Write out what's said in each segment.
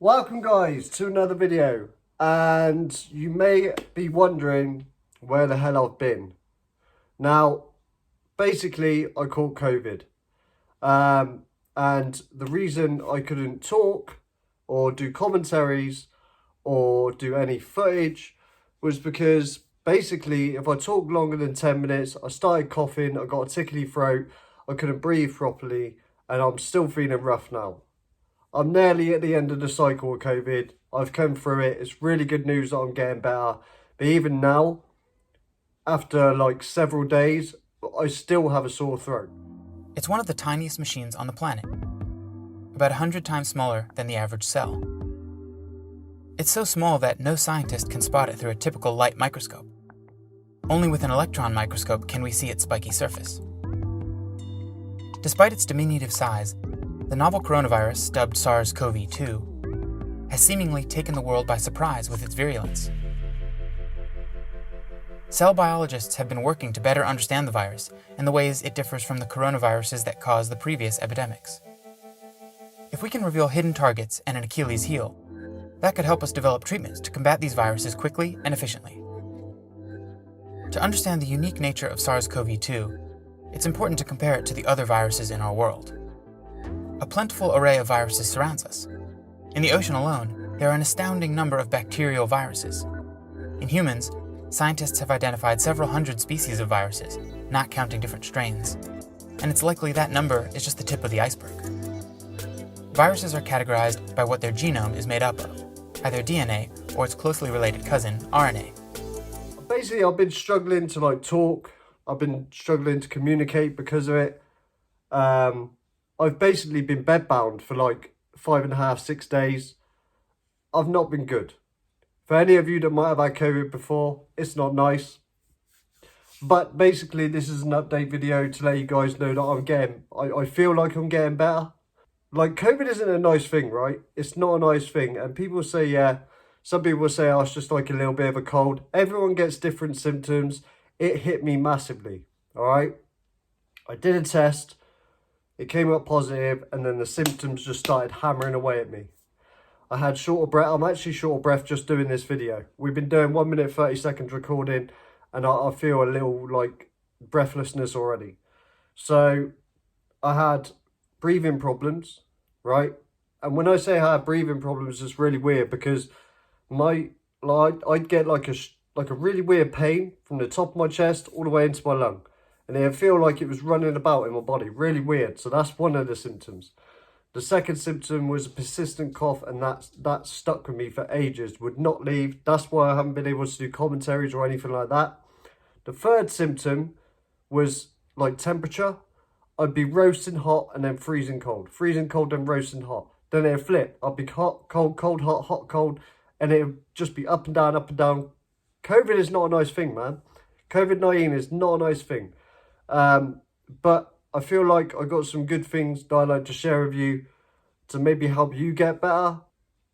Welcome guys to another video, and you may be wondering where the hell I've been. Now, basically I caught COVID, and the reason I couldn't talk or do commentaries or do any footage was because basically if I talked longer than 10 minutes, I started coughing, I got a tickly throat, I couldn't breathe properly, and I'm still feeling rough now. I'm nearly at the end of the cycle of COVID. I've come through it. It's really good news that I'm getting better. But even now, after like several days, I still have a sore throat. It's one of the tiniest machines on the planet, about 100 times smaller than the average cell. It's so small that no scientist can spot it through a typical light microscope. Only with an electron microscope can we see its spiky surface. Despite its diminutive size, the novel coronavirus, dubbed SARS-CoV-2, has seemingly taken the world by surprise with its virulence. Cell biologists have been working to better understand the virus and the ways it differs from the coronaviruses that caused the previous epidemics. If we can reveal hidden targets and an Achilles heel, that could help us develop treatments to combat these viruses quickly and efficiently. To understand the unique nature of SARS-CoV-2, it's important to compare it to the other viruses in our world. A plentiful array of viruses surrounds us. In the ocean alone, there are an astounding number of bacterial viruses. In humans, scientists have identified several hundred species of viruses, not counting different strains, and it's likely that number is just the tip of the iceberg. Viruses are categorized by what their genome is made up of, either DNA or its closely related cousin, RNA. Basically, I've been struggling to talk. I've been struggling to communicate because of it. I've basically been bedbound for 5.5, 6 days. I've not been good. For any of you that might have had COVID before, it's not nice. But basically, this is an update video to let you guys know that I feel like I'm getting better. COVID isn't a nice thing, right? It's not a nice thing. And people say, yeah, some people say, oh, it's just like a little bit of a cold. Everyone gets different symptoms. It hit me massively, all right? I did a test. It came up positive, and then the symptoms just started hammering away at me. I had short of breath. I'm actually short of breath just doing this video. We've been doing 1 minute 30 seconds recording, and I feel a little breathlessness already. So I had breathing problems, right? And when I say I had breathing problems, it's really weird because I'd get like a really weird pain from the top of my chest all the way into my lung. And it'd feel like it was running about in my body. Really weird. So that's one of the symptoms. The second symptom was a persistent cough, and that stuck with me for ages. Would not leave. That's why I haven't been able to do commentaries or anything like that. The third symptom was temperature. I'd be roasting hot and then freezing cold. Freezing cold and roasting hot. Then it'd flip. I'd be hot, cold, cold, hot, hot, cold. And it'd just be up and down, up and down. COVID is not a nice thing, man. COVID-19 is not a nice thing. But I feel like I got some good things that I'd like to share with you to maybe help you get better.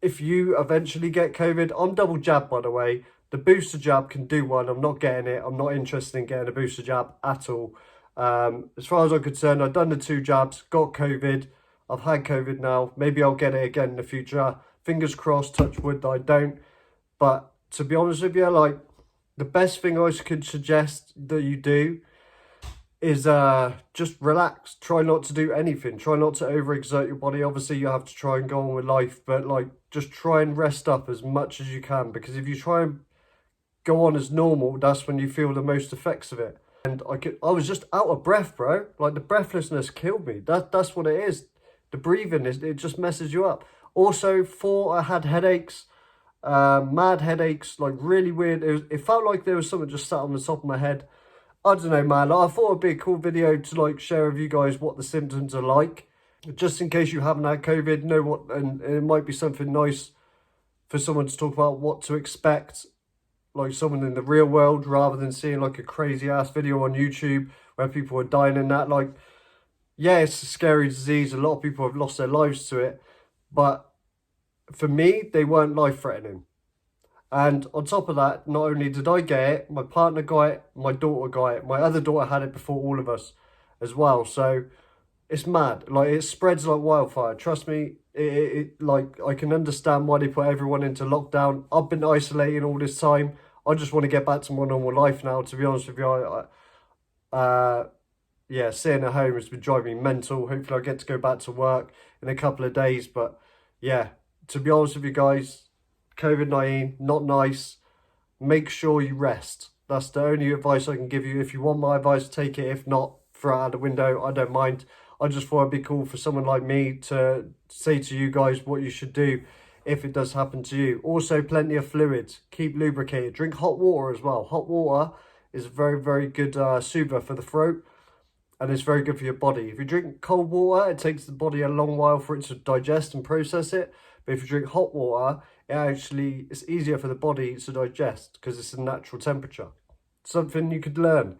If you eventually get COVID, I'm double jabbed, by the way. The booster jab can do one. I'm not getting it. I'm not interested in getting a booster jab at all. As far as I'm concerned, I've done the 2 jabs, got COVID. I've had COVID now. Maybe I'll get it again in the future. Fingers crossed, touch wood that I don't. But to be honest with you, the best thing I could suggest that you do is just relax. Try not to do anything. Try not to overexert your body. Obviously, you have to try and go on with life, but just try and rest up as much as you can, because if you try and go on as normal, that's when you feel the most effects of it. And I was just out of breath, bro. The breathlessness killed me. That's what it is. The breathing, it just messes you up. Also, 4, I had headaches. Mad headaches, really weird. It felt like there was something just sat on the top of my head. I don't know, man. I thought it'd be a cool video to share with you guys what the symptoms are like, just in case you haven't had COVID. Know what, and it might be something nice for someone to talk about what to expect, someone in the real world, rather than seeing a crazy ass video on YouTube where people are dying in that. Yeah, it's a scary disease. A lot of people have lost their lives to it, but for me, they weren't life-threatening. And on top of that, not only did I get it, my partner got it, my daughter got it. My other daughter had it before all of us as well. So it's mad. It spreads like wildfire. Trust me, like, I can understand why they put everyone into lockdown. I've been isolating all this time. I just want to get back to my normal life now, to be honest with you. Yeah, staying at home has been driving me mental. Hopefully I get to go back to work in a couple of days. But yeah, to be honest with you guys, COVID-19, not nice. Make sure you rest. That's the only advice I can give you. If you want my advice, take it. If not, throw it out the window. I don't mind. I just thought it'd be cool for someone like me to say to you guys what you should do if it does happen to you. Also, plenty of fluids. Keep lubricated. Drink hot water as well. Hot water is a very, very good soother for the throat, and it's very good for your body. If you drink cold water, it takes the body a long while for it to digest and process it. But if you drink hot water, it's easier for the body to digest because it's a natural temperature. Something you could learn.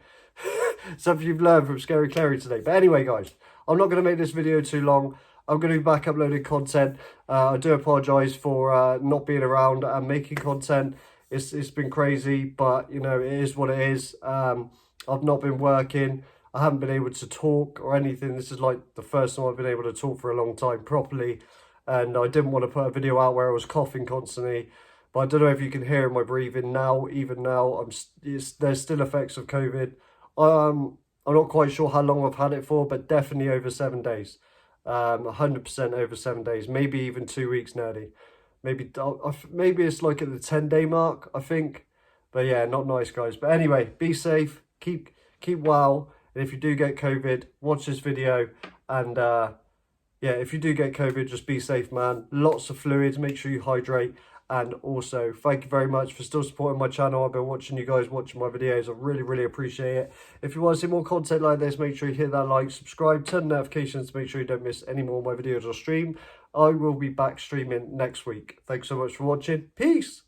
Something you've learned from Scary Clary today. But anyway, guys, I'm not going to make this video too long. I'm going to be back uploading content. I do apologise for not being around and making content. It's been crazy, but, you know, it is what it is. I've not been working. I haven't been able to talk or anything. This is like the first time I've been able to talk for a long time properly. And I didn't want to put a video out where I was coughing constantly. But I don't know if you can hear my breathing now. Even now, there's still effects of COVID. I'm not quite sure how long I've had it for, but definitely over 7 days. 100% over 7 days, maybe even 2 weeks nearly. Maybe it's like at the 10-day mark, I think. But yeah, not nice, guys. But anyway, be safe, keep well. And if you do get COVID, watch this video. And yeah, if you do get COVID, just be safe, man. Lots of fluids, make sure you hydrate. And also, thank you very much for still supporting my channel. I've been watching you guys watching my videos. I really, really appreciate it. If you want to see more content like this, make sure you hit that like, subscribe, turn notifications to make sure you don't miss any more of my videos or stream. I will be back streaming next week. Thanks so much for watching. Peace!